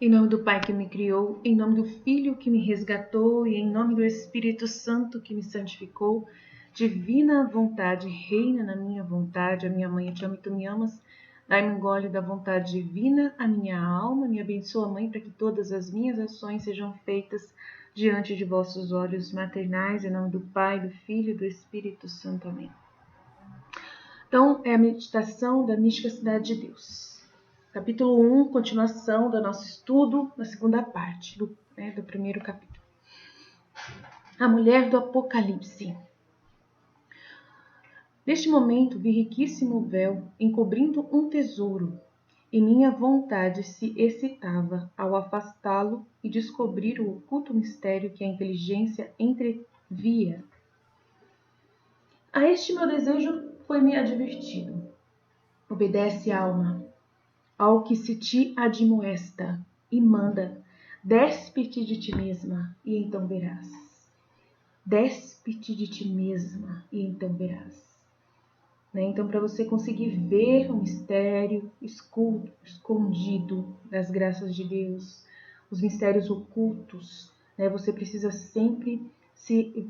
Em nome do Pai que me criou, em nome do Filho que me resgatou e em nome do Espírito Santo que me santificou, divina vontade, reina na minha vontade, a minha mãe, eu te amo e tu me amas. Dai-me um gole da vontade divina, a minha alma, me abençoa, Mãe, para que todas as minhas ações sejam feitas diante de vossos olhos maternais, em nome do Pai, do Filho e do Espírito Santo. Amém. Então, é a meditação da mística cidade de Deus. Capítulo 1, continuação do nosso estudo, na segunda parte do primeiro capítulo. A mulher do Apocalipse. Neste momento, vi riquíssimo véu encobrindo um tesouro, e minha vontade se excitava ao afastá-lo e descobrir o oculto mistério que a inteligência entrevia. A este meu desejo foi-me advertido. Obedece, alma, ao que se te admoesta, e manda, despe-te de ti mesma, e então verás. Despe-te de ti mesma, e então verás. Então, para você conseguir ver o mistério escondido das graças de Deus, os mistérios ocultos, você precisa sempre se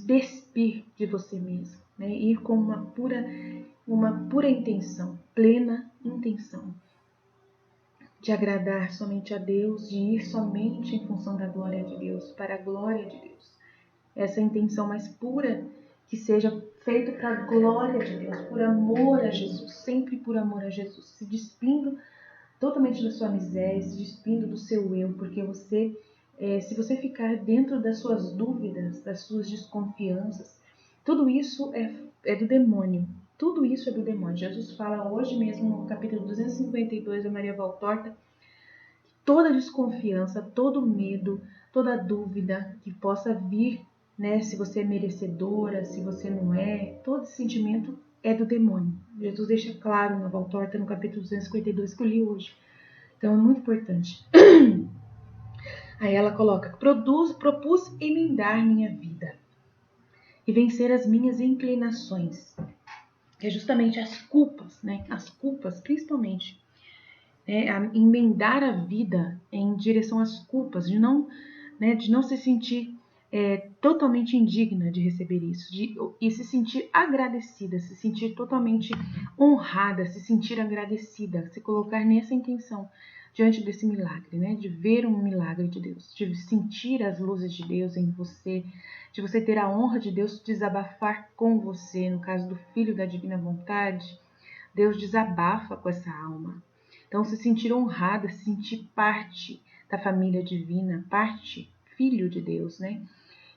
despir de você mesmo, ir com uma pura intenção, plena intenção de agradar somente a Deus, de ir somente em função da glória de Deus, para a glória de Deus. Essa intenção mais pura que seja feito para a glória de Deus, por amor a Jesus, sempre por amor a Jesus, se despindo totalmente da sua miséria, se despindo do seu eu, porque se você ficar dentro das suas dúvidas, das suas desconfianças, tudo isso é do demônio. Tudo isso é do demônio. Jesus fala hoje mesmo no capítulo 252 da Maria Valtorta, toda desconfiança, todo medo, toda dúvida que possa vir, se você é merecedora, se você não é, todo esse sentimento é do demônio. Jesus deixa claro na Valtorta, no capítulo 252 que eu li hoje. Então é muito importante. Aí ela coloca, propus emendar minha vida e vencer as minhas inclinações. Que é justamente as culpas, as culpas principalmente. Emendar a vida em direção às culpas, de não se sentir totalmente indigna de receber isso, e se sentir agradecida, se sentir totalmente honrada, se sentir agradecida, se colocar nessa intenção diante desse milagre, de ver um milagre de Deus, de sentir as luzes de Deus em você, de você ter a honra de Deus desabafar com você. No caso do Filho da Divina Vontade, Deus desabafa com essa alma. Então, se sentir honrada, se sentir parte da família divina, parte, filho de Deus,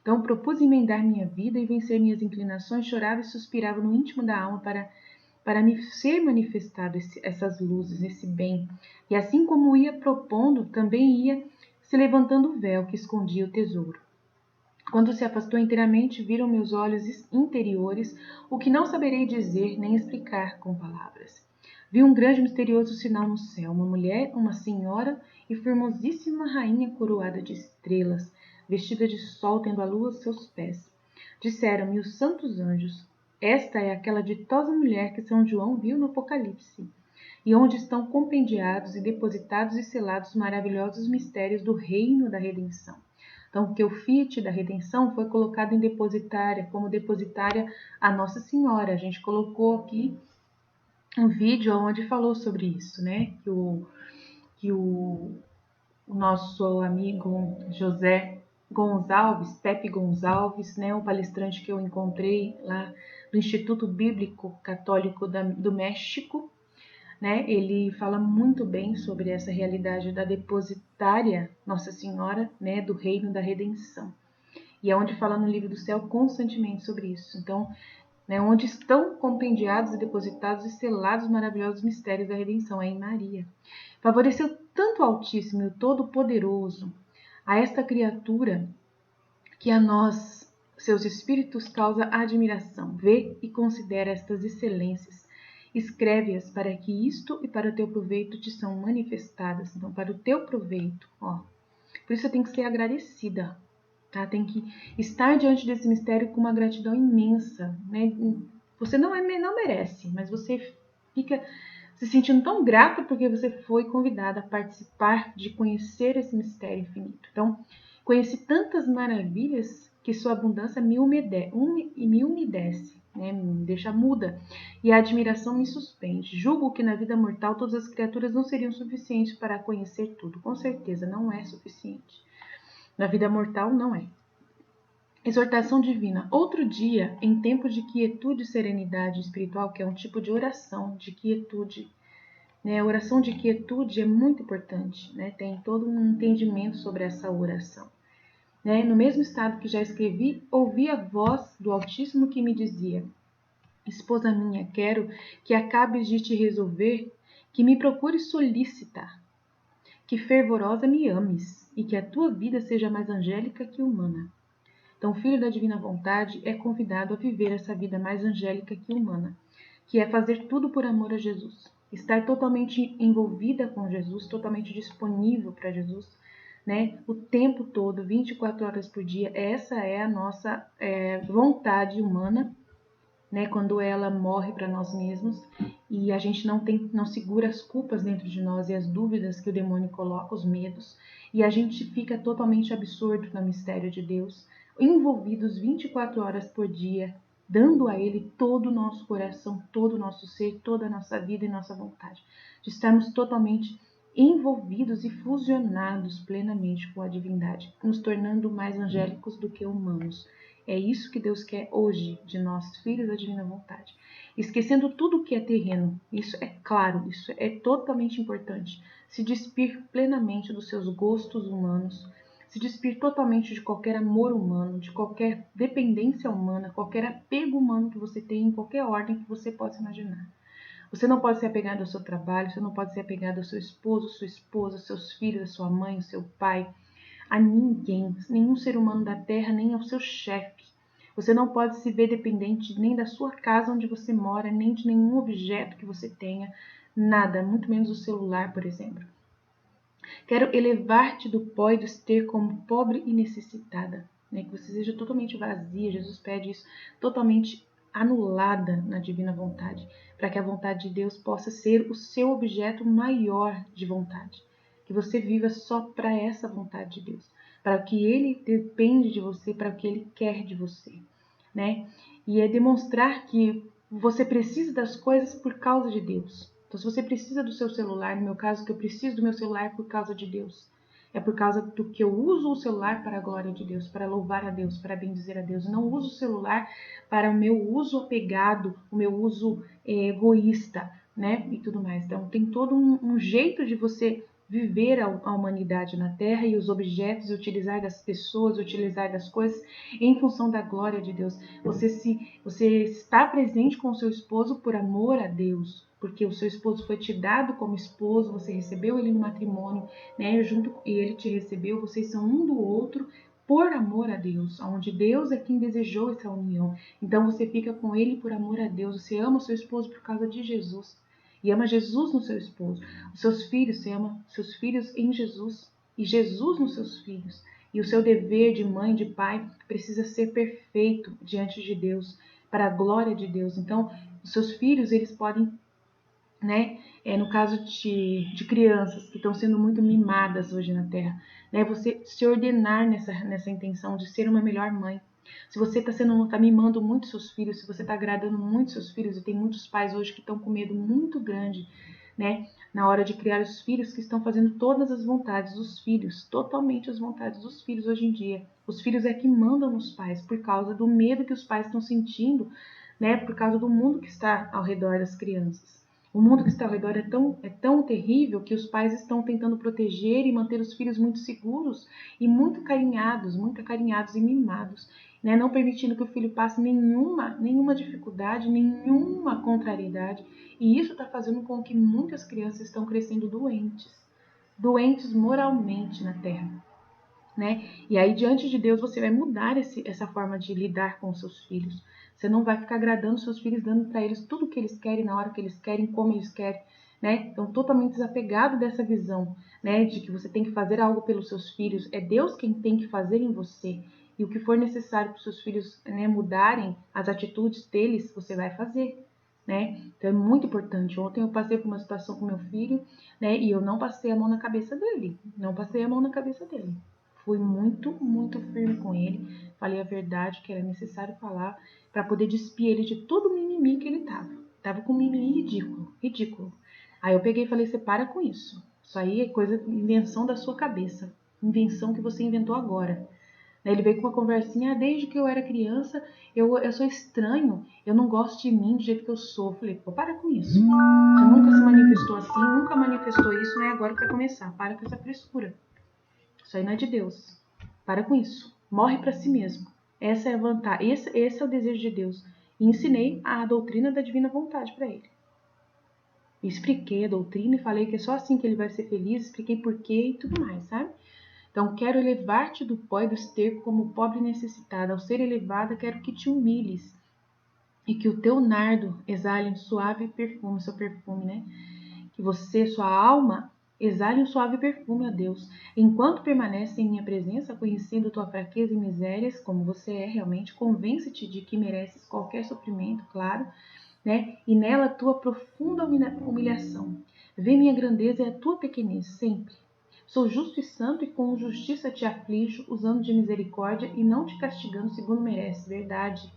Então, propus emendar minha vida e vencer minhas inclinações, chorava e suspirava no íntimo da alma para me ser manifestado essas luzes, esse bem. E assim como ia propondo, também ia se levantando o véu que escondia o tesouro. Quando se afastou inteiramente, viram meus olhos interiores o que não saberei dizer nem explicar com palavras. Vi um grande e misterioso sinal no céu, uma mulher, uma senhora e formosíssima rainha coroada de estrelas, vestida de sol, tendo a lua aos seus pés. Disseram-me os santos anjos, esta é aquela ditosa mulher que São João viu no Apocalipse, e onde estão compendiados e depositados e selados os maravilhosos mistérios do reino da redenção. Então, porque o Fiat da redenção foi colocado em depositária, como depositária a Nossa Senhora. A gente colocou aqui um vídeo onde falou sobre isso, que o nosso amigo José Gonçalves, Pepe Gonçalves, o palestrante que eu encontrei lá no Instituto Bíblico Católico do México, ele fala muito bem sobre essa realidade da depositária Nossa Senhora, do Reino da Redenção. E é onde fala no Livro do Céu constantemente sobre isso. Então, onde estão compendiados e depositados e selados os maravilhosos mistérios da redenção, é em Maria. Favoreceu tanto o Altíssimo e o Todo-Poderoso a esta criatura que a nós, seus espíritos, causa admiração. Vê e considera estas excelências. Escreve-as para que isto e para o teu proveito te são manifestadas. Então, para o teu proveito, Por isso você tem que ser agradecida, tá? Tem que estar diante desse mistério com uma gratidão imensa, Você não merece, mas você fica se sentindo tão grata porque você foi convidada a participar de conhecer esse mistério infinito. Então, conheci tantas maravilhas que sua abundância me umedece, né? Me deixa muda, e a admiração me suspende. Julgo que na vida mortal todas as criaturas não seriam suficientes para conhecer tudo. Com certeza, não é suficiente. Na vida mortal, não é. Exortação divina. Outro dia, em tempo de quietude e serenidade espiritual, que é um tipo de oração de quietude, né? A oração de quietude é muito importante, né? Tem todo um entendimento sobre essa oração. Né? No mesmo estado que já escrevi, ouvi a voz do Altíssimo que me dizia: Esposa minha, quero que acabes de te resolver, que me procures solicitar, que fervorosa me ames e que a tua vida seja mais angélica que humana. Então, o Filho da Divina Vontade é convidado a viver essa vida mais angélica que humana, que é fazer tudo por amor a Jesus, estar totalmente envolvida com Jesus, totalmente disponível para Jesus, né? O tempo todo, 24 horas por dia. Essa é a nossa vontade humana, né? Quando ela morre para nós mesmos e a gente não segura as culpas dentro de nós e as dúvidas que o demônio coloca, os medos, e a gente fica totalmente absorto no mistério de Deus, envolvidos 24 horas por dia, dando a Ele todo o nosso coração, todo o nosso ser, toda a nossa vida e nossa vontade, de estarmos totalmente envolvidos e fusionados plenamente com a divindade, nos tornando mais angélicos do que humanos. É isso que Deus quer hoje de nós, filhos da Divina Vontade. Esquecendo tudo o que é terreno, isso é claro, isso é totalmente importante. Se despir plenamente dos seus gostos humanos, se despir totalmente de qualquer amor humano, de qualquer dependência humana, qualquer apego humano que você tenha em qualquer ordem que você possa imaginar. Você não pode ser apegado ao seu trabalho, você não pode ser apegado ao seu esposo, sua esposa, seus filhos, a sua mãe, o seu pai, a ninguém, nenhum ser humano da terra, nem ao seu chefe. Você não pode se ver dependente nem da sua casa onde você mora, nem de nenhum objeto que você tenha, nada, muito menos o celular, por exemplo. Quero elevar-te do pó e do esterco como pobre e necessitada, né? Que você seja totalmente vazia. Jesus pede isso, totalmente anulada na divina vontade, para que a vontade de Deus possa ser o seu objeto maior de vontade. Que você viva só para essa vontade de Deus, para o que Ele depende de você, para o que Ele quer de você, né? E é demonstrar que você precisa das coisas por causa de Deus. Então, se você precisa do seu celular, no meu caso, que eu preciso do meu celular por causa de Deus. É por causa do que eu uso o celular para a glória de Deus, para louvar a Deus, para bendizer a Deus. Eu não uso o celular para o meu uso apegado, o meu uso egoísta, né? E tudo mais. Então, tem todo um jeito de você viver a humanidade na Terra e os objetos, utilizar das pessoas, utilizar das coisas em função da glória de Deus. Você está presente com o seu esposo por amor a Deus, porque o seu esposo foi te dado como esposo, você recebeu ele no matrimônio, né? E ele te recebeu, vocês são um do outro por amor a Deus, onde Deus é quem desejou essa união. Então você fica com ele por amor a Deus, você ama o seu esposo por causa de Jesus. E ama Jesus no seu esposo. Os seus filhos, você ama seus filhos em Jesus. E Jesus nos seus filhos. E o seu dever de mãe, de pai, precisa ser perfeito diante de Deus, para a glória de Deus. Então, os seus filhos, eles podem, né? No caso de crianças que estão sendo muito mimadas hoje na Terra, né? Você se ordenar nessa intenção de ser uma melhor mãe. Se você está mimando muito seus filhos, se você está agradando muito seus filhos, e tem muitos pais hoje que estão com medo muito grande, né? Na hora de criar os filhos, que estão fazendo todas as vontades dos filhos, totalmente as vontades dos filhos hoje em dia. Os filhos é que mandam nos pais por causa do medo que os pais estão sentindo, né? Por causa do mundo que está ao redor das crianças. O mundo que está ao redor é tão terrível que os pais estão tentando proteger e manter os filhos muito seguros e muito acarinhados e mimados, né? Não permitindo que o filho passe nenhuma dificuldade, nenhuma contrariedade. E isso está fazendo com que muitas crianças estão crescendo doentes moralmente na Terra, né? E aí, diante de Deus, você vai mudar essa forma de lidar com os seus filhos. Você não vai ficar agradando seus filhos, dando para eles tudo o que eles querem, na hora que eles querem, como eles querem, né? Então, totalmente desapegado dessa visão, né? De que você tem que fazer algo pelos seus filhos. É Deus quem tem que fazer em você. E o que for necessário para os seus filhos, né, mudarem as atitudes deles, você vai fazer. né? Então é muito importante. Ontem eu passei por uma situação com meu filho, né? E eu não passei a mão na cabeça dele. Não passei a mão na cabeça dele. Fui muito, muito firme com ele. Falei a verdade que era necessário falar para poder despir ele de todo o mimimi que ele tava. Tava com um mimimi ridículo, ridículo. Aí eu peguei e falei, você para com isso. Isso aí é coisa, invenção da sua cabeça. Invenção que você inventou agora. Ele veio com uma conversinha, desde que eu era criança, eu sou estranho, eu não gosto de mim do jeito que eu sou. Eu falei, pô, para com isso. Você nunca se manifestou assim, nunca manifestou isso, não é agora para começar. Para com essa frescura. Isso aí não é de Deus. Para com isso. Morre para si mesmo. Essa é a vantagem, esse é o desejo de Deus. E ensinei a doutrina da divina vontade para ele. Expliquei a doutrina e falei que é só assim que ele vai ser feliz, expliquei porquê e tudo mais, sabe? Então, quero elevar-te do pó e do esterco como pobre e necessitada. Ao ser elevada, quero que te humilhes e que o teu nardo exale um suave perfume, seu perfume, né? Que você, sua alma, exale um suave perfume a Deus. Enquanto permanece em minha presença, conhecendo tua fraqueza e misérias, como você é realmente, convence-te de que mereces qualquer sofrimento, claro, né? E nela tua profunda humilhação. Vê minha grandeza e a tua pequenez sempre. Sou justo e santo, e com justiça te aflijo, usando de misericórdia e não te castigando segundo mereces. Verdade,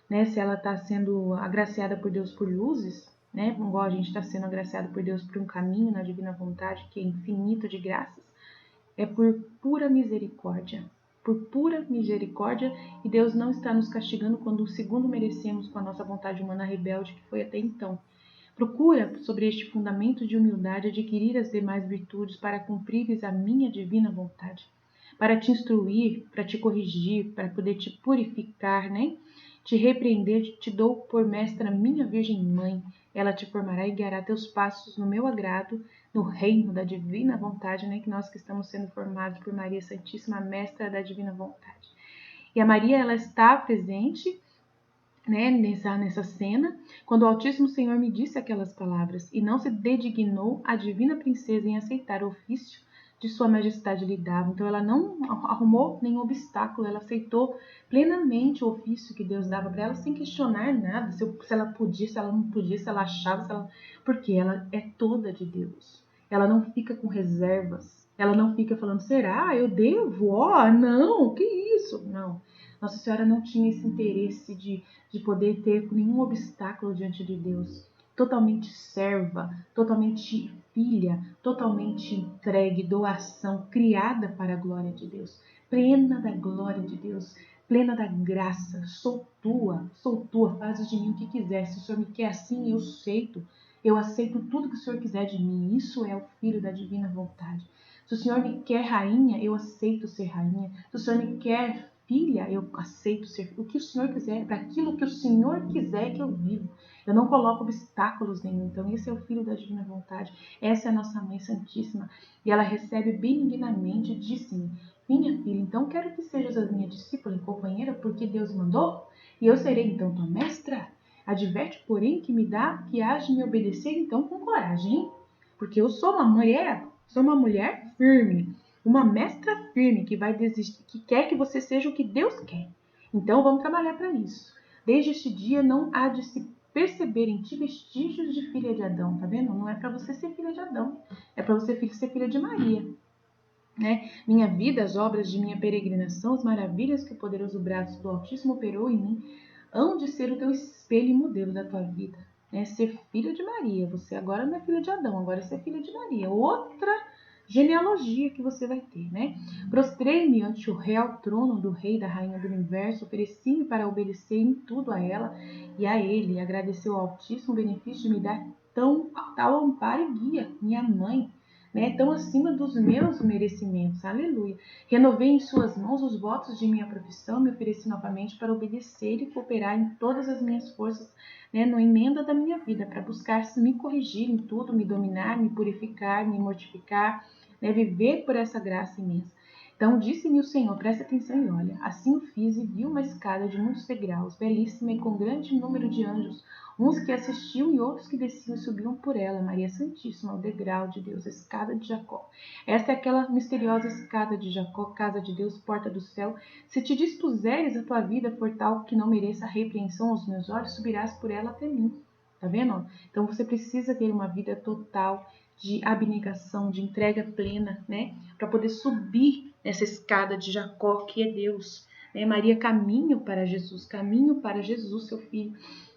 né? Se ela está sendo agraciada por Deus por luzes, né? Igual a gente está sendo agraciado por Deus por um caminho na divina vontade que é infinito de graças, é por pura misericórdia. Por pura misericórdia, e Deus não está nos castigando quando segundo merecemos com a nossa vontade humana rebelde que foi até então. Procura, sobre este fundamento de humildade, adquirir as demais virtudes para cumprires a minha divina vontade, para te instruir, para te corrigir, para poder te purificar, né? Te repreender, te dou por mestra minha Virgem Mãe. Ela te formará e guiará teus passos no meu agrado, no reino da divina vontade, né? Que nós que estamos sendo formados por Maria Santíssima, mestra da divina vontade. E a Maria, ela está presente, né, nessa cena, quando o Altíssimo Senhor me disse aquelas palavras, e não se dedignou a divina princesa em aceitar o ofício de sua majestade lhe dava. Então ela não arrumou nenhum obstáculo, ela aceitou plenamente o ofício que Deus dava para ela, sem questionar nada, se ela podia, se ela não podia, se ela achava, porque ela é toda de Deus. Ela não fica com reservas, ela não fica falando, será? Eu devo? Oh, não, que isso? Não. Nossa Senhora não tinha esse interesse de poder ter nenhum obstáculo diante de Deus. Totalmente serva, totalmente filha, totalmente entregue, doação, criada para a glória de Deus, plena da glória de Deus, plena da graça. Sou tua, faz de mim o que quiser. Se o Senhor me quer assim, eu aceito tudo que o Senhor quiser de mim. Isso é o Filho da divina vontade. Se o Senhor me quer rainha, eu aceito ser rainha. Se o Senhor me quer filha, eu aceito ser o que o Senhor quiser, para aquilo que o Senhor quiser que eu vivo. Eu não coloco obstáculos nenhum. Então, esse é o Filho da divina vontade. Essa é a nossa Mãe Santíssima. E ela recebe benignamente, disse-me, minha filha, então quero que sejas a minha discípula e companheira, porque Deus mandou, e eu serei então tua mestra. Adverte, porém, que me dá que hás de me obedecer então com coragem, hein? Porque eu sou uma mulher firme, uma mestra firme que vai desistir, que quer que você seja o que Deus quer. Então vamos trabalhar para isso. Desde este dia não há de se perceber em ti vestígios de filha de Adão, tá vendo? Não é para você ser filha de Adão, é para você ser filha de Maria. Né? Minha vida, as obras de minha peregrinação, as maravilhas que o poderoso braço do Altíssimo operou em mim, hão de ser o teu espelho e modelo da tua vida. Né? Ser filha de Maria. Você agora não é filha de Adão, agora é ser filha de Maria. Outra genealogia que você vai ter, né? Prostrei-me ante o real trono do rei e da rainha do universo, ofereci-me para obedecer em tudo a ela e a ele, e agradeceu ao Altíssimo benefício de me dar tal amparo e guia, minha mãe, né, tão acima dos meus merecimentos. Aleluia. Renovei em suas mãos os votos de minha profissão, me ofereci novamente para obedecer e cooperar em todas as minhas forças, né, na emenda da minha vida, para buscar me corrigir em tudo, me dominar, me purificar, me mortificar, né, viver por essa graça imensa. Então disse-me o Senhor, presta atenção e olha, assim o fiz e vi uma escada de muitos degraus, belíssima e com grande número de anjos, uns que assistiam e outros que desciam e subiam por ela. Maria Santíssima, o degrau de Deus, a escada de Jacó. Esta é aquela misteriosa escada de Jacó, casa de Deus, porta do céu. Se te dispuseres a tua vida por tal que não mereça a repreensão aos meus olhos, subirás por ela até mim. Tá vendo? Então você precisa ter uma vida total de abnegação, de entrega plena, né? Para poder subir essa escada de Jacó, que é Deus. Né? Maria caminho para Jesus, seu filho,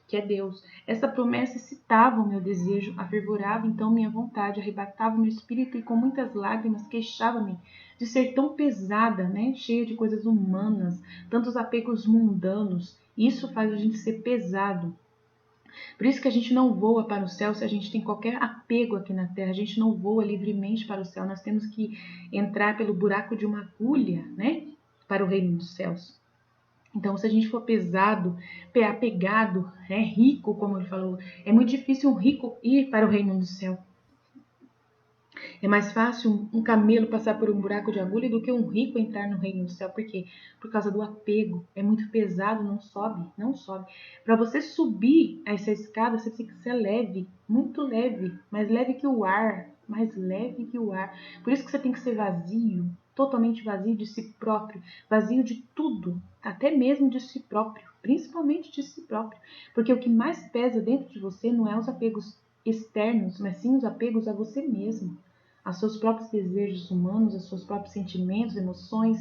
que é Deus. Essa promessa excitava o meu desejo, afervorava então minha vontade, arrebatava o meu espírito e com muitas lágrimas queixava-me de ser tão pesada, né? Cheia de coisas humanas, tantos apegos mundanos. Isso faz a gente ser pesado. Por isso que a gente não voa para o céu se a gente tem qualquer apego aqui na terra. A gente não voa livremente para o céu. Nós temos que entrar pelo buraco de uma agulha, né? Para o reino dos céus. Então, se a gente for pesado, apegado, rico, como ele falou, é muito difícil um rico ir para o reino do céu. É mais fácil um camelo passar por um buraco de agulha do que um rico entrar no reino do céu. Por quê? Por causa do apego. É muito pesado, não sobe, não sobe. Para você subir essa escada, você precisa ser leve, muito leve, mais leve que o ar, mais leve que o ar. Por isso que você tem que ser vazio, totalmente vazio de si próprio, vazio de tudo, até mesmo de si próprio, principalmente de si próprio. Porque o que mais pesa dentro de você não é os apegos externos, mas sim os apegos a você mesmo, a seus próprios desejos humanos, a seus próprios sentimentos, emoções,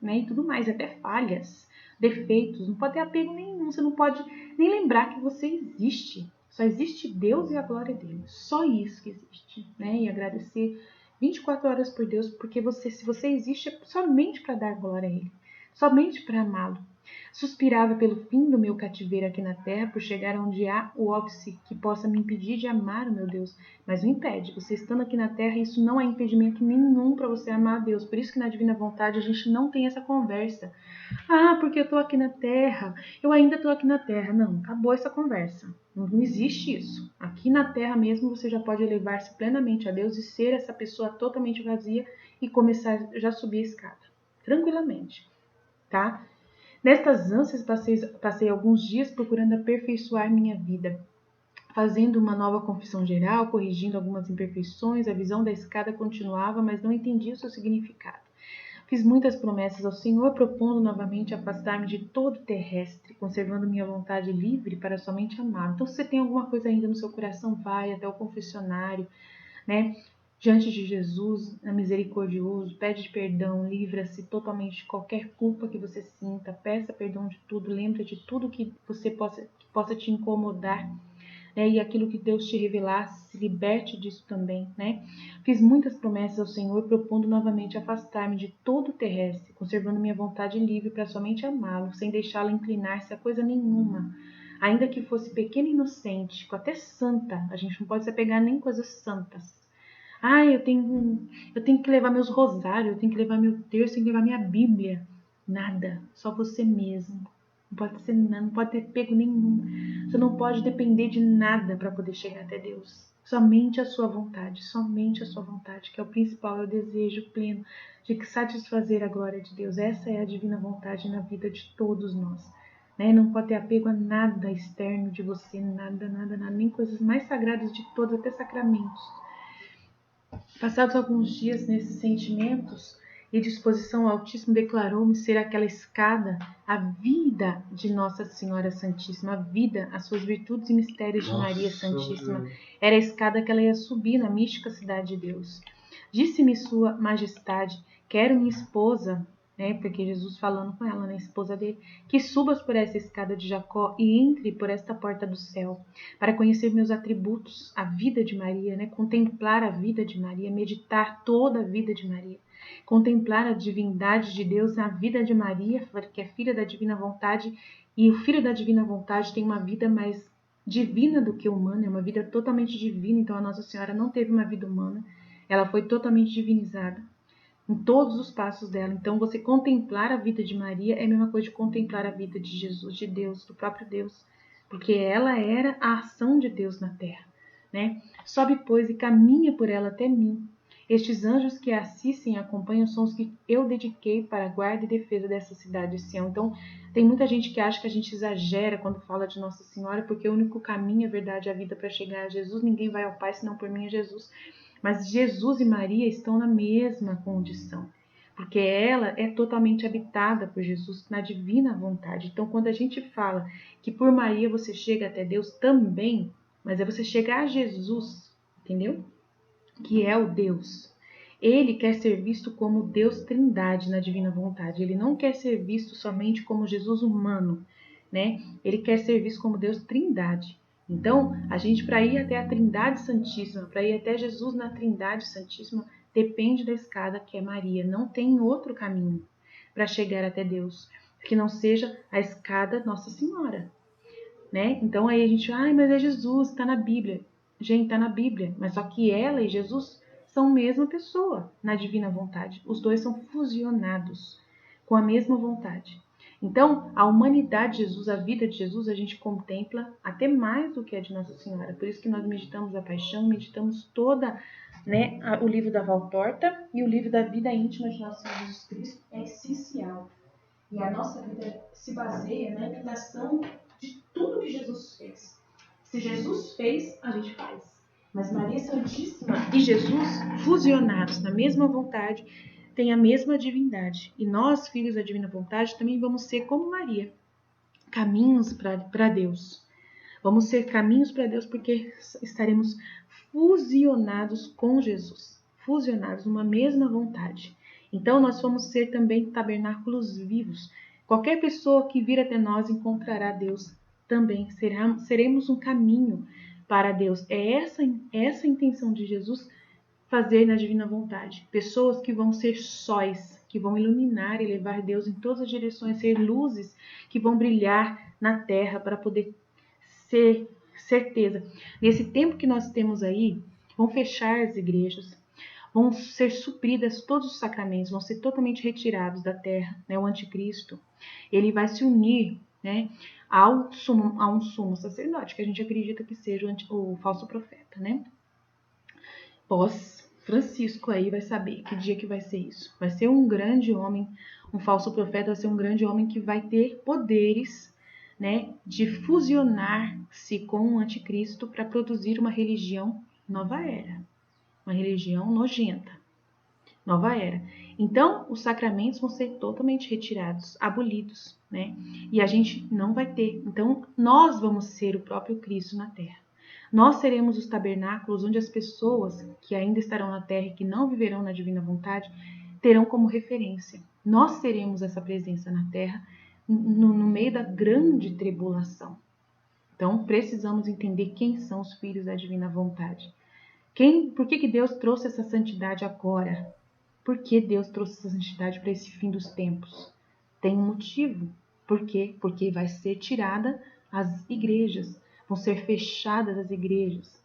né, e tudo mais, até falhas, defeitos. Não pode ter apego nenhum, você não pode nem lembrar que você existe. Só existe Deus e a glória dele. Só isso que existe, né? E agradecer 24 horas por Deus, porque se você existe é somente para dar glória a ele, somente para amá-lo. Suspirava pelo fim do meu cativeiro aqui na terra, por chegar onde há o óbice que possa me impedir de amar o meu Deus. Mas não impede. Você estando aqui na terra, isso não é impedimento nenhum para você amar a Deus. Por isso que na Divina Vontade a gente não tem essa conversa. Ah, porque eu estou aqui na terra, eu ainda estou aqui na terra. Não, acabou essa conversa. Não existe isso. Aqui na terra mesmo você já pode elevar-se plenamente a Deus e ser essa pessoa totalmente vazia e começar já a subir a escada. Tranquilamente, tá? Nestas ânsias passei alguns dias procurando aperfeiçoar minha vida, fazendo uma nova confissão geral, corrigindo algumas imperfeições. A visão da escada continuava, mas não entendia o seu significado. Fiz muitas promessas ao Senhor, propondo novamente afastar-me de todo terrestre, conservando minha vontade livre para somente amar. Então, se você tem alguma coisa ainda no seu coração, vai até o confessionário, né? Diante de Jesus, misericordioso, pede perdão, livra-se totalmente de qualquer culpa que você sinta, peça perdão de tudo, lembra de tudo que possa te incomodar, né? E aquilo que Deus te revelasse, se liberte disso também, né? Fiz muitas promessas ao Senhor, propondo novamente afastar-me de todo o terrestre, conservando minha vontade livre para somente amá-lo, sem deixá-lo inclinar-se a coisa nenhuma, ainda que fosse pequena e inocente, até santa. A gente não pode se apegar nem coisas santas. Ah, eu tenho que levar meus rosários, eu tenho que levar meu terço, eu tenho que levar minha Bíblia. Nada, só você mesmo. Não pode ser nada, não pode ter pego nenhum. Você não pode depender de nada para poder chegar até Deus. Somente a sua vontade, que é o principal, é o desejo pleno de satisfazer a glória de Deus. Essa é a divina vontade na vida de todos nós. Né? Não pode ter apego a nada externo de você, nada, nem coisas mais sagradas de todas, até sacramentos. Passados alguns dias nesses sentimentos e disposição, o Altíssimo declarou-me ser aquela escada, a vida de Nossa Senhora Santíssima, a vida, as suas virtudes e mistérios de Maria Santíssima. Era a escada que ela ia subir na mística cidade de Deus. Disse-me Sua Majestade, quero minha esposa, né, porque Jesus falando com ela, né, esposa dele, que subas por essa escada de Jacó e entre por esta porta do céu, para conhecer meus atributos, a vida de Maria, né, contemplar a vida de Maria, meditar toda a vida de Maria, contemplar a divindade de Deus na vida de Maria, que é filha da divina vontade, e o filho da divina vontade tem uma vida mais divina do que humana, é uma vida totalmente divina. Então a Nossa Senhora não teve uma vida humana, ela foi totalmente divinizada em todos os passos dela. Então, você contemplar a vida de Maria é a mesma coisa de contemplar a vida de Jesus, de Deus, do próprio Deus, porque ela era a ação de Deus na terra, né? Sobe, pois, e caminha por ela até mim. Estes anjos que a assistem e acompanham são os que eu dediquei para a guarda e defesa dessa cidade de Sião. Então, tem muita gente que acha que a gente exagera quando fala de Nossa Senhora, porque o único caminho, a verdade e a vida para chegar a Jesus, ninguém vai ao Pai senão por mim é Jesus. Mas Jesus e Maria estão na mesma condição, porque ela é totalmente habitada por Jesus na divina vontade. Então, quando a gente fala que por Maria você chega até Deus também, mas é você chegar a Jesus, entendeu? Que é o Deus. Ele quer ser visto como Deus Trindade na divina vontade. Ele não quer ser visto somente como Jesus humano, né? Ele quer ser visto como Deus Trindade. Então, a gente, para ir até a Trindade Santíssima, para ir até Jesus na Trindade Santíssima, depende da escada que é Maria. Não tem outro caminho para chegar até Deus que não seja a escada Nossa Senhora, né? Então aí a gente, mas é Jesus, está na Bíblia. Gente, está na Bíblia, mas só que ela e Jesus são a mesma pessoa na divina vontade. Os dois são fusionados com a mesma vontade. Então, a humanidade de Jesus, a vida de Jesus, a gente contempla até mais do que a de Nossa Senhora. Por isso que nós meditamos a paixão, meditamos toda, né, o livro da Valtorta e o livro da vida íntima de Nosso Senhor Jesus Cristo. É essencial. E a nossa vida se baseia na imitação de tudo que Jesus fez. Se Jesus fez, a gente faz. Mas Maria Santíssima e Jesus, fusionados na mesma vontade, têm a mesma divindade. E nós, filhos da divina vontade, também vamos ser como Maria, caminhos para Deus. Vamos ser caminhos para Deus porque estaremos fusionados com Jesus, fusionados numa mesma vontade. Então, nós vamos ser também tabernáculos vivos. Qualquer pessoa que vir até nós encontrará Deus também. Seremos um caminho para Deus. É essa a intenção de Jesus fazer na divina vontade. Pessoas que vão ser sóis, que vão iluminar e levar Deus em todas as direções, ser luzes que vão brilhar na terra para poder ser certeza. Nesse tempo que nós temos aí, vão fechar as igrejas, vão ser supridas todos os sacramentos, vão ser totalmente retirados da terra, né? O anticristo, ele vai se unir, né, a um sumo sacerdote, que a gente acredita que seja o falso profeta, né? Francisco aí vai saber que dia que vai ser isso. Vai ser um grande homem, um falso profeta vai ser um grande homem que vai ter poderes, né, de fusionar-se com o anticristo para produzir uma religião nova era. Uma religião nojenta. Nova era. Então, os sacramentos vão ser totalmente retirados, abolidos, né? E a gente não vai ter. Então, nós vamos ser o próprio Cristo na Terra. Nós seremos os tabernáculos onde as pessoas que ainda estarão na Terra e que não viverão na divina vontade terão como referência. Nós seremos essa presença na Terra no meio da grande tribulação. Então, precisamos entender quem são os filhos da divina vontade. Por que Deus trouxe essa santidade agora? Por que Deus trouxe essa santidade para esse fim dos tempos? Tem um motivo. Por quê? Porque vai ser tirada as igrejas. Vão ser fechadas as igrejas.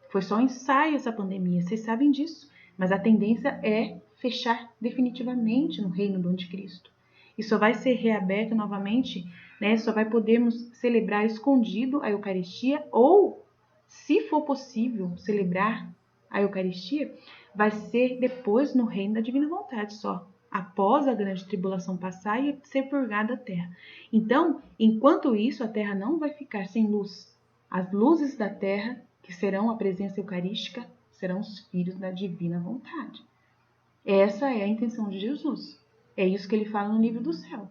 Foi só um ensaio essa pandemia, vocês sabem disso. Mas a tendência é fechar definitivamente no reino do anticristo. E só vai ser reaberto novamente, né? Só vai podermos celebrar escondido a Eucaristia ou, se for possível, celebrar a Eucaristia, vai ser depois no reino da divina vontade só, após a grande tribulação passar e ser purgada a terra. Então, enquanto isso, a terra não vai ficar sem luz. As luzes da terra, que serão a presença eucarística, serão os filhos da divina vontade. Essa é a intenção de Jesus. É isso que ele fala no livro do céu.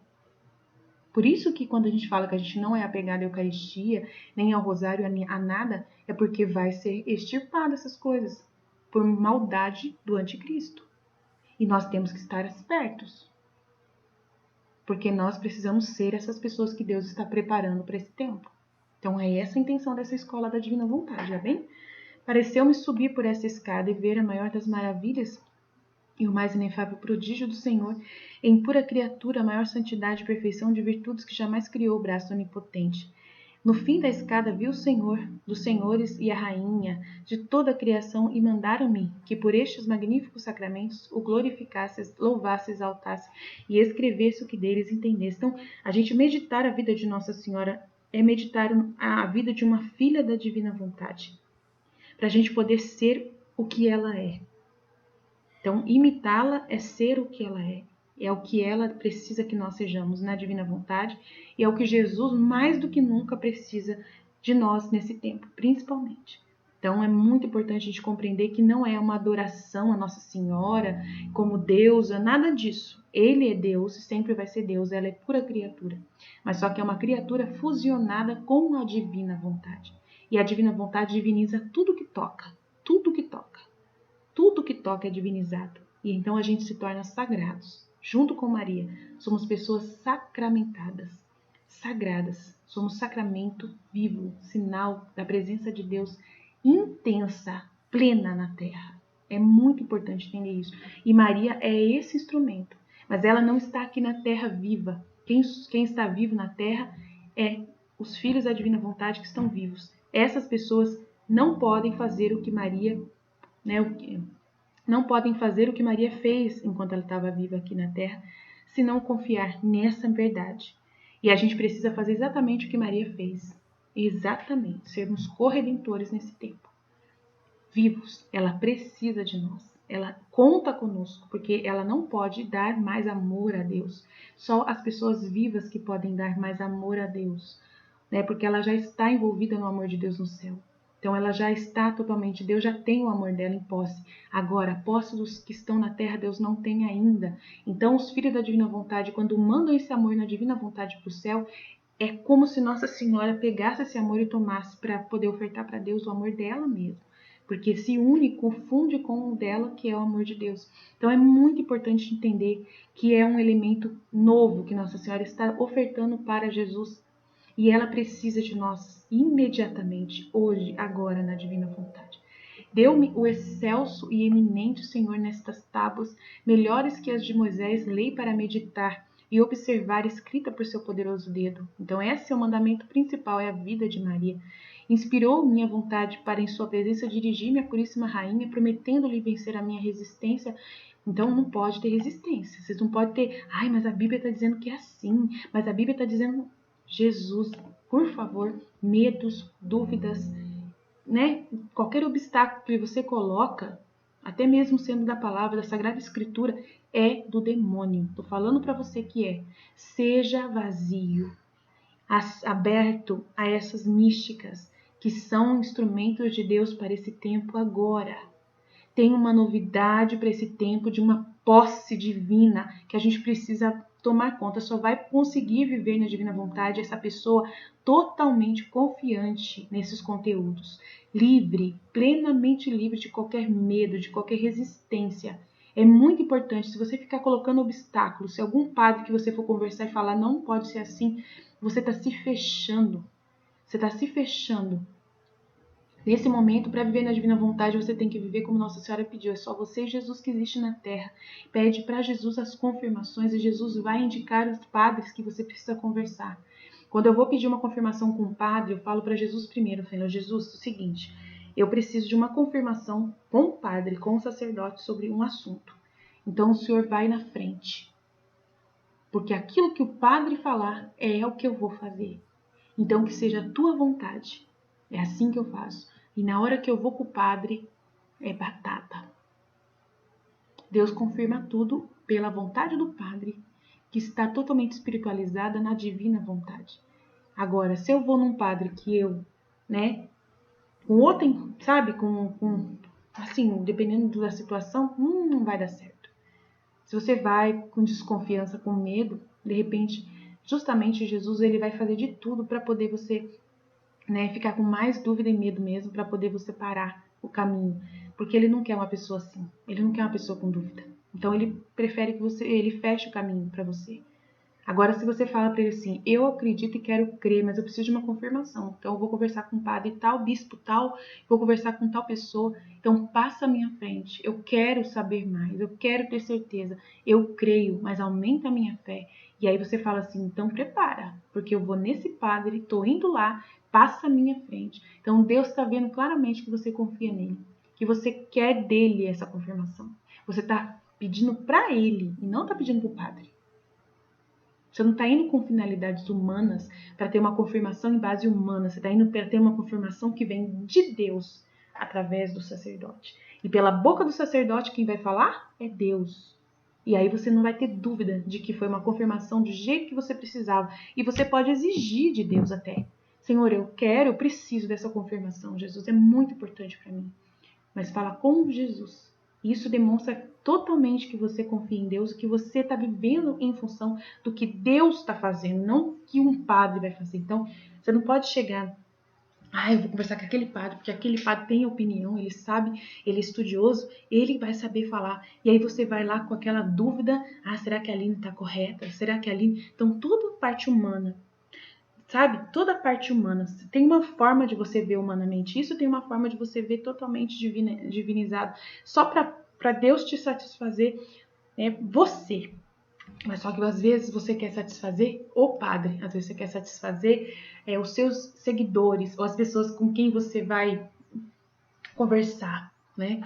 Por isso que quando a gente fala que a gente não é apegado à Eucaristia, nem ao rosário, a nada, é porque vai ser extirpado essas coisas por maldade do anticristo. E nós temos que estar espertos. Porque nós precisamos ser essas pessoas que Deus está preparando para esse tempo. Então é essa a intenção dessa escola da divina vontade, já bem? Pareceu-me subir por essa escada e ver a maior das maravilhas e o mais inefável prodígio do Senhor, em pura criatura, a maior santidade e perfeição de virtudes que jamais criou o braço onipotente. No fim da escada vi o Senhor, dos senhores e a rainha de toda a criação, e mandaram-me que por estes magníficos sacramentos o glorificasse, louvasse, exaltasse e escrevesse o que deles entendesse. Então, a gente meditar a vida de Nossa Senhora é meditar a vida de uma filha da divina vontade, para a gente poder ser o que ela é. Então, imitá-la é ser o que ela é. É o que ela precisa que nós sejamos na divina vontade e é o que Jesus mais do que nunca precisa de nós nesse tempo, principalmente. Então, é muito importante a gente compreender que não é uma adoração a Nossa Senhora como deusa, nada disso. Ele é Deus e sempre vai ser Deus, ela é pura criatura. Mas só que é uma criatura fusionada com a divina vontade. E a divina vontade diviniza tudo que toca. Tudo que toca. Tudo que toca é divinizado. E então a gente se torna sagrados. Junto com Maria, somos pessoas sacramentadas, sagradas. Somos sacramento vivo, sinal da presença de Deus intensa, plena na terra. É muito importante entender isso. E Maria é esse instrumento. Mas ela não está aqui na terra viva. Quem está vivo na terra é os filhos da divina vontade que estão vivos. Essas pessoas não podem fazer o que Maria, não podem fazer o que Maria fez enquanto ela estava viva aqui na terra, se não confiar nessa verdade. E a gente precisa fazer exatamente o que Maria fez. Exatamente, sermos corredentores nesse tempo. Vivos, ela precisa de nós. Ela conta conosco, porque ela não pode dar mais amor a Deus. Só as pessoas vivas que podem dar mais amor a Deus, né? Porque ela já está envolvida no amor de Deus no céu. Então ela já está totalmente, Deus já tem o amor dela em posse. Agora, a posse dos que estão na terra, Deus não tem ainda. Então os filhos da divina vontade, quando mandam esse amor na divina vontade para o céu, é como se Nossa Senhora pegasse esse amor e tomasse para poder ofertar para Deus o amor dela mesma. Porque se une, confunde com o dela, que é o amor de Deus. Então é muito importante entender que é um elemento novo que Nossa Senhora está ofertando para Jesus. E ela precisa de nós imediatamente, hoje, agora, na divina vontade. Deu-me o excelso e eminente Senhor nestas tábuas, melhores que as de Moisés, lei para meditar e observar escrita por seu poderoso dedo. Então esse é o mandamento principal, é a vida de Maria. Inspirou minha vontade para em sua presença dirigir-me à Puríssima Rainha, prometendo-lhe vencer a minha resistência. Então não pode ter resistência. Vocês não podem ter, mas a Bíblia está dizendo que é assim, mas a Bíblia está dizendo... Jesus, por favor, medos, dúvidas, né? Qualquer obstáculo que você coloca, até mesmo sendo da palavra, da Sagrada Escritura, é do demônio. Estou falando para você que é. Seja vazio, aberto a essas místicas que são instrumentos de Deus para esse tempo agora. Tem uma novidade para esse tempo de uma posse divina que a gente precisa tomar conta. Só vai conseguir viver na divina vontade essa pessoa totalmente confiante nesses conteúdos, livre, plenamente livre de qualquer medo, de qualquer resistência. É muito importante, se você ficar colocando obstáculos, se algum padre que você for conversar e falar não pode ser assim, você está se fechando. Você está se fechando. Nesse momento, para viver na divina vontade, você tem que viver como Nossa Senhora pediu. É só você e Jesus que existe na terra. Pede para Jesus as confirmações e Jesus vai indicar os padres que você precisa conversar. Quando eu vou pedir uma confirmação com o padre, eu falo para Jesus primeiro. Eu falo, Jesus, é o seguinte, eu preciso de uma confirmação com o padre, com o sacerdote sobre um assunto. Então o Senhor vai na frente. Porque aquilo que o padre falar é o que eu vou fazer. Então que seja a tua vontade. É assim que eu faço. E na hora que eu vou com o padre, é batata. Deus confirma tudo pela vontade do padre, que está totalmente espiritualizada na divina vontade. Agora, se eu vou num padre que eu, com outro, sabe, assim, dependendo da situação, não vai dar certo. Se você vai com desconfiança, com medo, de repente, justamente Jesus, ele vai fazer de tudo para poder você ficar com mais dúvida e medo mesmo, para poder você parar o caminho, porque ele não quer uma pessoa assim, ele não quer uma pessoa com dúvida. Então ele prefere que ele feche o caminho para você. Agora, se você fala para ele assim, eu acredito e quero crer, mas eu preciso de uma confirmação, então eu vou conversar com o padre tal, bispo tal, vou conversar com tal pessoa, então passa à minha frente, eu quero saber mais, eu quero ter certeza, eu creio, mas aumenta a minha fé. E aí você fala assim, então prepara, porque eu vou nesse padre, estou indo lá, passa à minha frente. Então Deus está vendo claramente que você confia nele, que você quer dele essa confirmação. Você está pedindo para ele e não está pedindo para o padre. Você não está indo com finalidades humanas para ter uma confirmação em base humana. Você está indo para ter uma confirmação que vem de Deus através do sacerdote. E pela boca do sacerdote quem vai falar é Deus. E aí você não vai ter dúvida de que foi uma confirmação do jeito que você precisava. E você pode exigir de Deus até. Senhor, eu preciso dessa confirmação. Jesus é muito importante para mim. Mas fala com Jesus. Isso demonstra totalmente que você confia em Deus, que você está vivendo em função do que Deus está fazendo, não que um padre vai fazer. Então, você não pode chegar eu vou conversar com aquele padre, porque aquele padre tem opinião, ele sabe, ele é estudioso, ele vai saber falar. E aí você vai lá com aquela dúvida, será que a Aline está correta? Será que a Aline... Então, toda a parte humana, sabe? Toda a parte humana. Tem uma forma de você ver humanamente isso, tem uma forma de você ver totalmente divinizado. Só para Deus te satisfazer, você. Mas só que às vezes você quer satisfazer o padre, às vezes você quer satisfazer os seus seguidores, ou as pessoas com quem você vai conversar, né?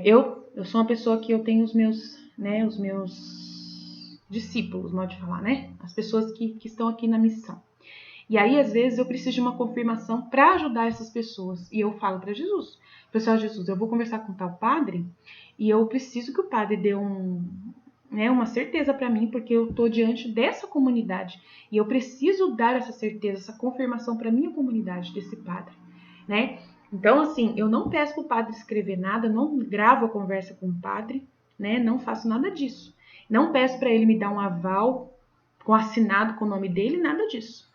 Eu sou uma pessoa que eu tenho os meus discípulos, modo de falar, né? As pessoas que estão aqui na missão. E aí, às vezes, eu preciso de uma confirmação para ajudar essas pessoas. E eu falo para Jesus, pessoal, Jesus, eu vou conversar com tal padre e eu preciso que o padre dê uma certeza para mim, porque eu estou diante dessa comunidade e eu preciso dar essa certeza, essa confirmação para minha comunidade desse padre, né? Então, assim, eu não peço para o padre escrever nada, não gravo a conversa com o padre, né? Não faço nada disso. Não peço para ele me dar um aval assinado com o nome dele, nada disso.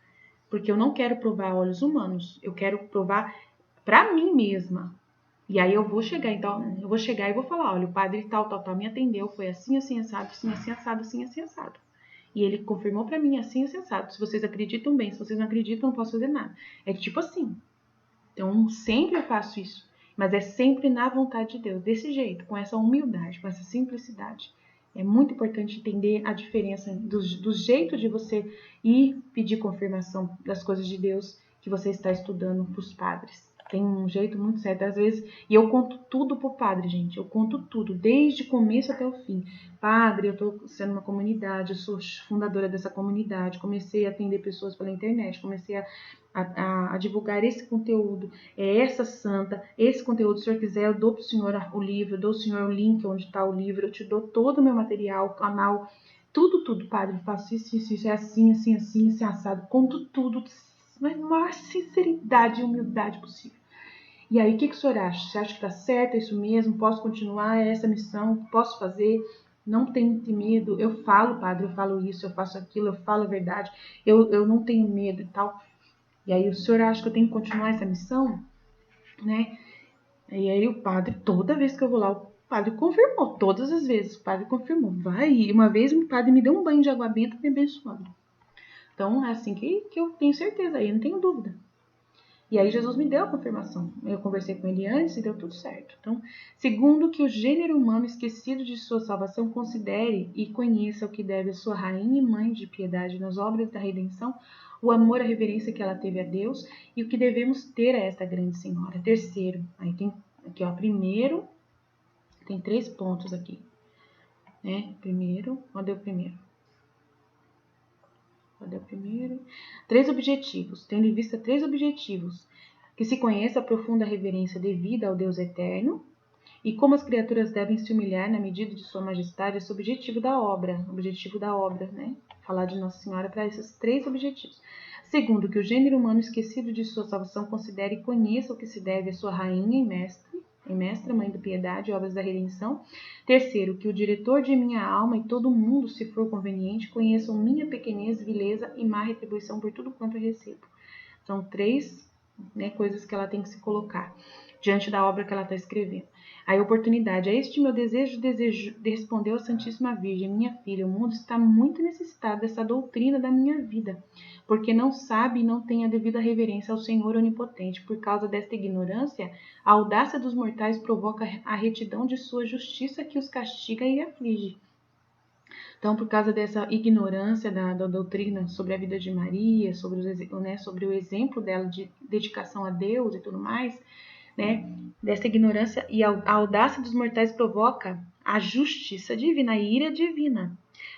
Porque eu não quero provar a olhos humanos, eu quero provar para mim mesma. E aí eu vou chegar e vou falar, olha, o padre tal me atendeu, foi assim, assim, assado, assim, assim, assado, assim, assim, assado. E ele confirmou para mim assim, assim, assado. Se vocês acreditam, bem, se vocês não acreditam, não posso fazer nada. É tipo assim. Então, sempre eu faço isso. Mas é sempre na vontade de Deus, desse jeito, com essa humildade, com essa simplicidade. É muito importante entender a diferença do jeito de você ir pedir confirmação das coisas de Deus que você está estudando para os padres. Tem um jeito muito certo, às vezes, e eu conto tudo pro padre, gente. Eu conto tudo, desde o começo até o fim. Padre, eu estou sendo uma comunidade, eu sou fundadora dessa comunidade, comecei a atender pessoas pela internet, comecei a divulgar esse conteúdo, essa santa, esse conteúdo, se o senhor quiser, eu dou para o senhor o livro, eu dou ao senhor o link onde está o livro, eu te dou todo o meu material, canal, tudo, padre, eu faço isso, é assim, assim, assim, assim, assado, conto tudo, mas maior sinceridade e humildade possível. E aí, o que o senhor acha? Você acha que está certo, é isso mesmo? Posso continuar essa missão? Posso fazer? Não tenho medo. Eu falo, padre, eu falo isso, eu faço aquilo, eu falo a verdade. Eu não tenho medo e tal. E aí, o senhor acha que eu tenho que continuar essa missão? Né? E aí, o padre, toda vez que eu vou lá, o padre confirmou. Todas as vezes, o padre confirmou. Vai. E uma vez, o padre me deu um banho de água benta me abençoando. Então, é assim que eu tenho certeza aí, não tenho dúvida. E aí Jesus me deu a confirmação. Eu conversei com ele antes e deu tudo certo. Então, segundo que o gênero humano esquecido de sua salvação considere e conheça o que deve a sua rainha e mãe de piedade nas obras da redenção, o amor, a reverência que ela teve a Deus e o que devemos ter a esta grande senhora. Terceiro, aí tem aqui, ó, primeiro, tem 3 pontos aqui, né? Primeiro, onde é o primeiro? Cadê o primeiro? 3 objetivos. Tendo em vista 3 objetivos. Que se conheça a profunda reverência devida ao Deus eterno e como as criaturas devem se humilhar na medida de sua majestade, esse objetivo da obra, né? Falar de Nossa Senhora para esses 3 objetivos. Segundo, que o gênero humano esquecido de sua salvação considere e conheça o que se deve à sua rainha e mestra, mãe da piedade, obras da redenção. Terceiro, que o diretor de minha alma e todo mundo, se for conveniente, conheçam minha pequenez, vileza e má retribuição por tudo quanto eu recebo. São 3, né, coisas que ela tem que se colocar diante da obra que ela está escrevendo. A oportunidade. É este meu desejo de responder à Santíssima Virgem, minha filha, o mundo está muito necessitado dessa doutrina da minha vida, porque não sabe e não tem a devida reverência ao Senhor Onipotente. Por causa desta ignorância, a audácia dos mortais provoca a retidão de sua justiça que os castiga e aflige. Então, por causa dessa ignorância da doutrina sobre a vida de Maria, sobre o exemplo dela de dedicação a Deus e tudo mais, né? Dessa ignorância e a audácia dos mortais provoca a justiça divina, a ira divina.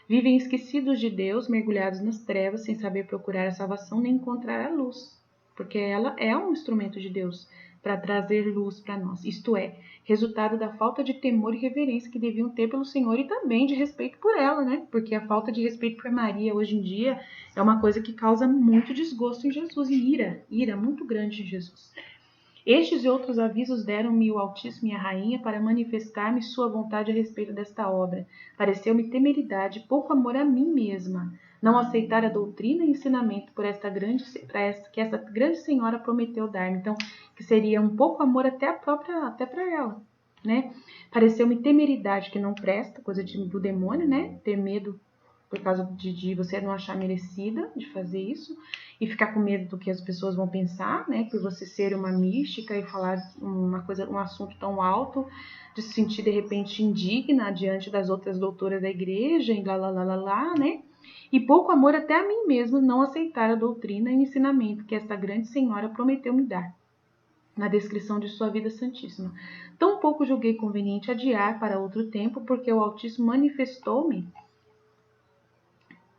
Vivem esquecidos de Deus, mergulhados nas trevas, sem saber procurar a salvação nem encontrar a luz, porque ela é um instrumento de Deus para trazer luz para nós. Isto é, resultado da falta de temor e reverência que deviam ter pelo Senhor e também de respeito por ela, né? Porque a falta de respeito por Maria hoje em dia é uma coisa que causa muito desgosto em Jesus e ira muito grande em Jesus. Estes e outros avisos deram-me o Altíssimo e a Rainha para manifestar-me sua vontade a respeito desta obra. Pareceu-me temeridade, pouco amor a mim mesma, não aceitar a doutrina e ensinamento que esta grande senhora prometeu dar-me. Então, que seria um pouco amor até para ela, né? Pareceu-me temeridade, que não presta, coisa do demônio, né? Ter medo por causa de você não achar merecida de fazer isso e ficar com medo do que as pessoas vão pensar, né? Por você ser uma mística e falar um assunto tão alto, de se sentir de repente indigna diante das outras doutoras da igreja e lá, né? E pouco amor até a mim mesma não aceitar a doutrina e o ensinamento que esta grande senhora prometeu me dar na descrição de sua vida santíssima. Tão pouco julguei conveniente adiar para outro tempo, porque o Altíssimo manifestou-me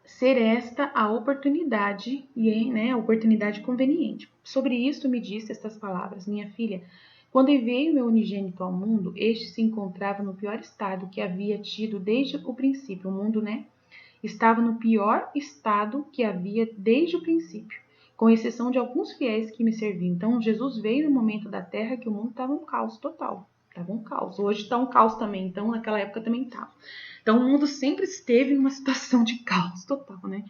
ser esta a oportunidade, a oportunidade conveniente. Sobre isto me disse estas palavras: minha filha, quando enviei o meu unigênito ao mundo, este se encontrava no pior estado que havia tido desde o princípio. O mundo, estava no pior estado que havia desde o princípio, com exceção de alguns fiéis que me serviam. Então, Jesus veio no momento da Terra que o mundo estava um caos total. Estava um caos. Hoje está um caos também, então naquela época também estava. Então, o mundo sempre esteve em uma situação de caos total, né?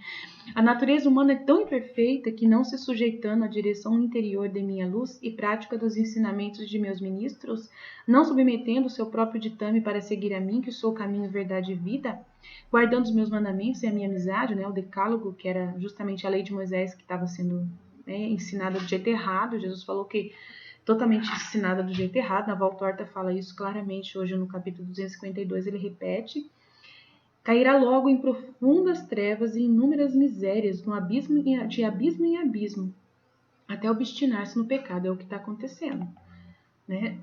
A natureza humana é tão imperfeita que, não se sujeitando à direção interior de minha luz e prática dos ensinamentos de meus ministros, não submetendo o seu próprio ditame para seguir a mim, que sou o caminho, verdade e vida, guardando os meus mandamentos e a minha amizade, o decálogo, que era justamente a lei de Moisés que estava sendo ensinada do jeito errado. Jesus falou que totalmente ensinada do jeito errado. Na Valtorta fala isso claramente hoje no capítulo 252, ele repete: cairá logo em profundas trevas e inúmeras misérias, de abismo em abismo, até obstinar-se no pecado. É o que está acontecendo, né?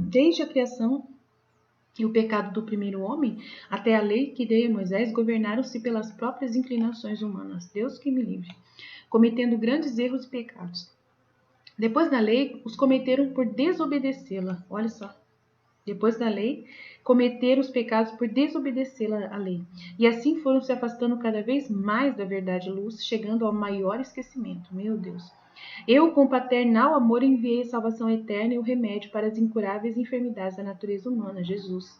Desde a criação e o pecado do primeiro homem, até a lei que dei a Moisés, governaram-se pelas próprias inclinações humanas. Deus que me livre. Cometendo grandes erros e pecados. Depois da lei, os cometeram por desobedecê-la. Olha só. Depois da lei, cometeram os pecados por desobedecê-la à lei. E assim foram se afastando cada vez mais da verdade e luz, chegando ao maior esquecimento. Meu Deus. Eu, com paternal amor, enviei a salvação eterna e o remédio para as incuráveis enfermidades da natureza humana, Jesus.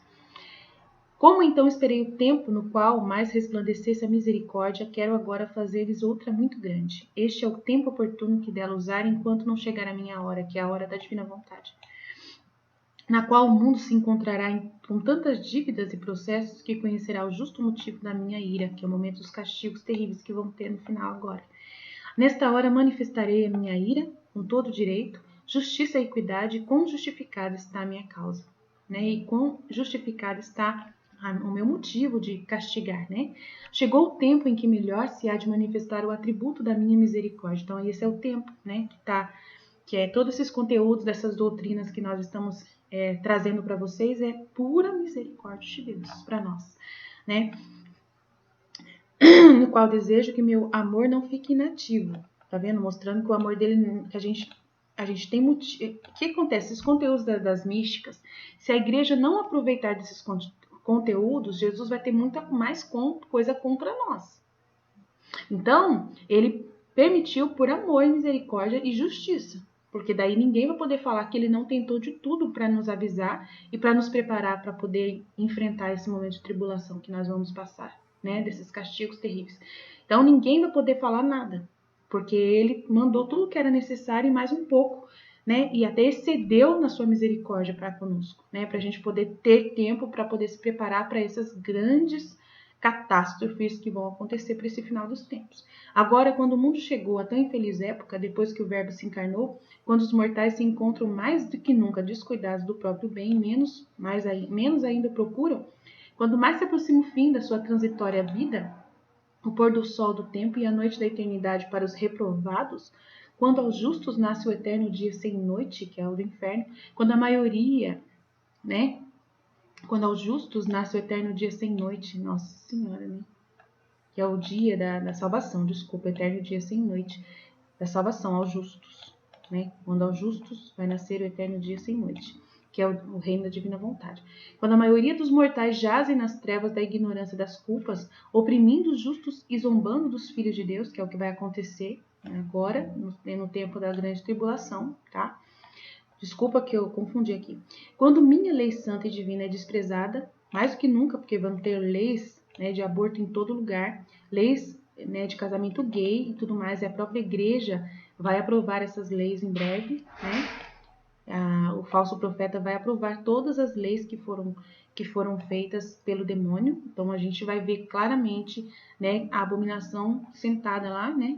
Como então esperei o tempo no qual mais resplandecesse a misericórdia, quero agora fazer-lhes outra muito grande. Este é o tempo oportuno que dela usar enquanto não chegar a minha hora, que é a hora da divina vontade, na qual o mundo se encontrará com tantas dívidas e processos que conhecerá o justo motivo da minha ira, que é o momento dos castigos terríveis que vão ter no final agora. Nesta hora manifestarei a minha ira com todo direito, justiça e equidade, quão justificada está a minha causa, e quão justificada está o meu motivo de castigar, Chegou o tempo em que melhor se há de manifestar o atributo da minha misericórdia. Então, esse é o tempo, que é todos esses conteúdos dessas doutrinas que nós estamos trazendo para vocês, é pura misericórdia de Deus para nós, No qual desejo que meu amor não fique inativo, tá vendo? Mostrando que o amor dele, que a gente tem motivo. O que acontece? Esses conteúdos das místicas, se a igreja não aproveitar desses conteúdos, Jesus vai ter muita mais coisa contra nós. Então, ele permitiu por amor, misericórdia e justiça. Porque daí ninguém vai poder falar que ele não tentou de tudo para nos avisar e para nos preparar para poder enfrentar esse momento de tribulação que nós vamos passar, desses castigos terríveis. Então ninguém vai poder falar nada, porque ele mandou tudo o que era necessário e mais um pouco, e até excedeu na sua misericórdia para conosco, para a gente poder ter tempo para poder se preparar para essas grandes catástrofes que vão acontecer para esse final dos tempos. Agora, quando o mundo chegou a tão infeliz época, depois que o Verbo se encarnou, quando os mortais se encontram mais do que nunca descuidados do próprio bem, menos ainda procuram, quando mais se aproxima o fim da sua transitória vida, o pôr do sol do tempo e a noite da eternidade para os reprovados, quando aos justos nasce o eterno dia sem noite, que é o do inferno, quando a maioria, quando aos justos nasce o eterno dia sem noite, Nossa Senhora, que é o dia da salvação, desculpa, eterno dia sem noite, da salvação aos justos, quando aos justos vai nascer o eterno dia sem noite, que é o reino da divina vontade. Quando a maioria dos mortais jazem nas trevas da ignorância e das culpas, oprimindo os justos e zombando dos filhos de Deus, que é o que vai acontecer, agora, no tempo da grande tribulação, tá? Desculpa que eu confundi aqui. Quando minha lei santa e divina é desprezada, mais do que nunca, porque vamos ter leis, né, de aborto em todo lugar, leis, né, de casamento gay e tudo mais, e a própria igreja vai aprovar essas leis em breve, né? O falso profeta vai aprovar todas as leis que foram feitas pelo demônio. Então a gente vai ver claramente, né, a abominação sentada lá, né,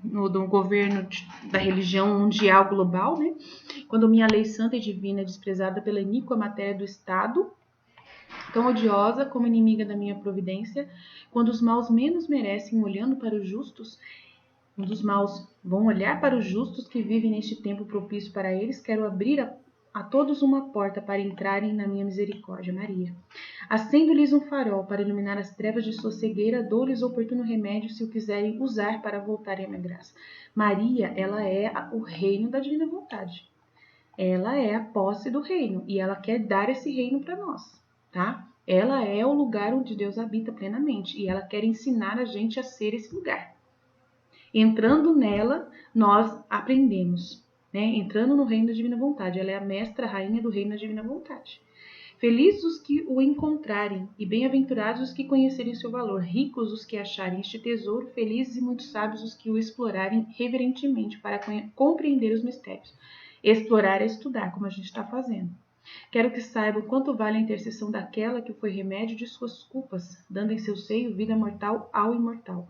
no governo da religião mundial global, né? Quando minha lei santa e divina é desprezada pela iníqua matéria do Estado, tão odiosa como inimiga da minha providência, quando os maus menos merecem olhando para os justos, quando os maus vão olhar para os justos que vivem neste tempo propício para eles, quero abrir a todos uma porta para entrarem na minha misericórdia, Maria. Acendo-lhes um farol para iluminar as trevas de sua cegueira, dou-lhes oportuno remédio se o quiserem usar para voltarem à minha graça. Maria, ela é o reino da divina vontade. Ela é a posse do reino e ela quer dar esse reino para nós, tá? Ela é o lugar onde Deus habita plenamente e ela quer ensinar a gente a ser esse lugar. Entrando nela, nós aprendemos, né? Entrando no reino da divina vontade. Ela é a mestra, a rainha do reino da divina vontade. Felizes os que o encontrarem, e bem-aventurados os que conhecerem seu valor, ricos os que acharem este tesouro, felizes e muito sábios os que o explorarem reverentemente para compreender os mistérios. Explorar é estudar, como a gente está fazendo. Quero que saibam quanto vale a intercessão daquela que foi remédio de suas culpas, dando em seu seio vida mortal ao imortal.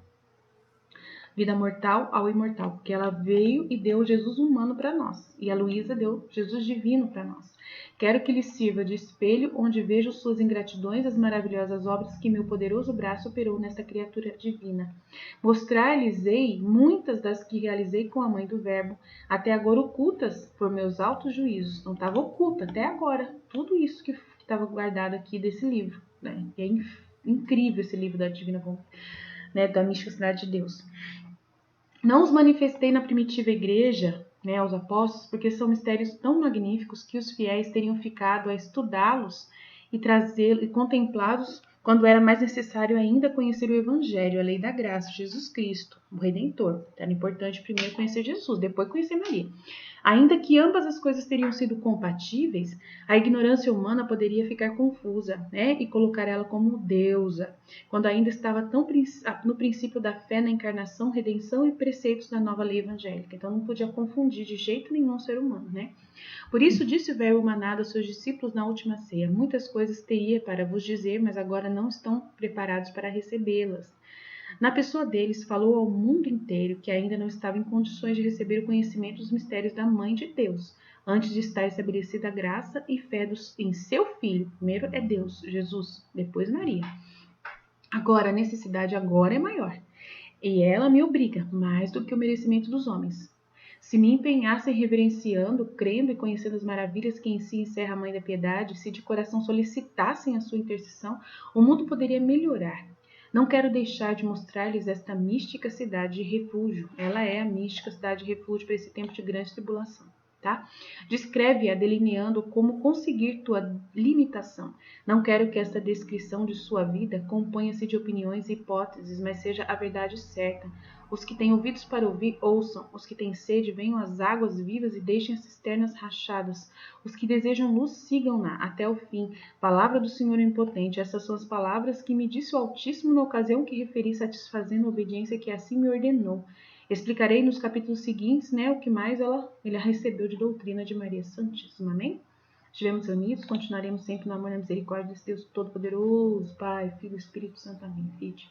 Vida mortal ao imortal, porque ela veio e deu Jesus humano para nós, e a Luísa deu Jesus divino para nós. Quero que lhe sirva de espelho onde vejo suas ingratidões, as maravilhosas obras que meu poderoso braço operou nesta criatura divina. Mostrar-lhes-ei muitas das que realizei com a mãe do Verbo, até agora ocultas por meus altos juízos. Não estava oculta até agora, tudo isso que estava guardado aqui desse livro, né? E é incrível esse livro da Divina Vontade, né, da misticidade de Deus. Não os manifestei na primitiva igreja, né, aos apóstolos, porque são mistérios tão magníficos que os fiéis teriam ficado a estudá-los e trazê-los e contemplá-los quando era mais necessário ainda conhecer o Evangelho, a lei da graça, Jesus Cristo, o Redentor. Era importante primeiro conhecer Jesus, depois conhecer Maria. Ainda que ambas as coisas teriam sido compatíveis, a ignorância humana poderia ficar confusa, né, e colocar ela como deusa, quando ainda estava tão no princípio da fé na encarnação, redenção e preceitos da nova lei evangélica. Então não podia confundir de jeito nenhum o ser humano, né? Por isso disse o verbo manado aos seus discípulos na última ceia: muitas coisas teria para vos dizer, mas agora não estão preparados para recebê-las. Na pessoa deles, falou ao mundo inteiro que ainda não estava em condições de receber o conhecimento dos mistérios da Mãe de Deus, antes de estar estabelecida a graça e fé em seu Filho. Primeiro é Deus, Jesus, depois Maria. Agora, a necessidade agora é maior, e ela me obriga, mais do que o merecimento dos homens. Se me empenhassem reverenciando, crendo e conhecendo as maravilhas que em si encerra a Mãe da Piedade, se de coração solicitassem a sua intercessão, o mundo poderia melhorar. Não quero deixar de mostrar-lhes esta mística cidade de refúgio. Ela é a mística cidade de refúgio para esse tempo de grande tribulação. Tá? Descreve-a delineando como conseguir tua limitação. Não quero que esta descrição de sua vida componha-se de opiniões e hipóteses, mas seja a verdade certa. Os que têm ouvidos para ouvir, ouçam. Os que têm sede, venham às águas vivas e deixem as cisternas rachadas. Os que desejam luz, sigam-na até o fim. Palavra do Senhor Onipotente. Essas são as palavras que me disse o Altíssimo na ocasião que referi, satisfazendo a obediência que assim me ordenou. Explicarei nos capítulos seguintes, né, o que mais ele recebeu de doutrina de Maria Santíssima. Amém? Estivemos unidos, continuaremos sempre no amor e na misericórdia desse Deus Todo-Poderoso, Pai, Filho e Espírito Santo. Amém. Fide.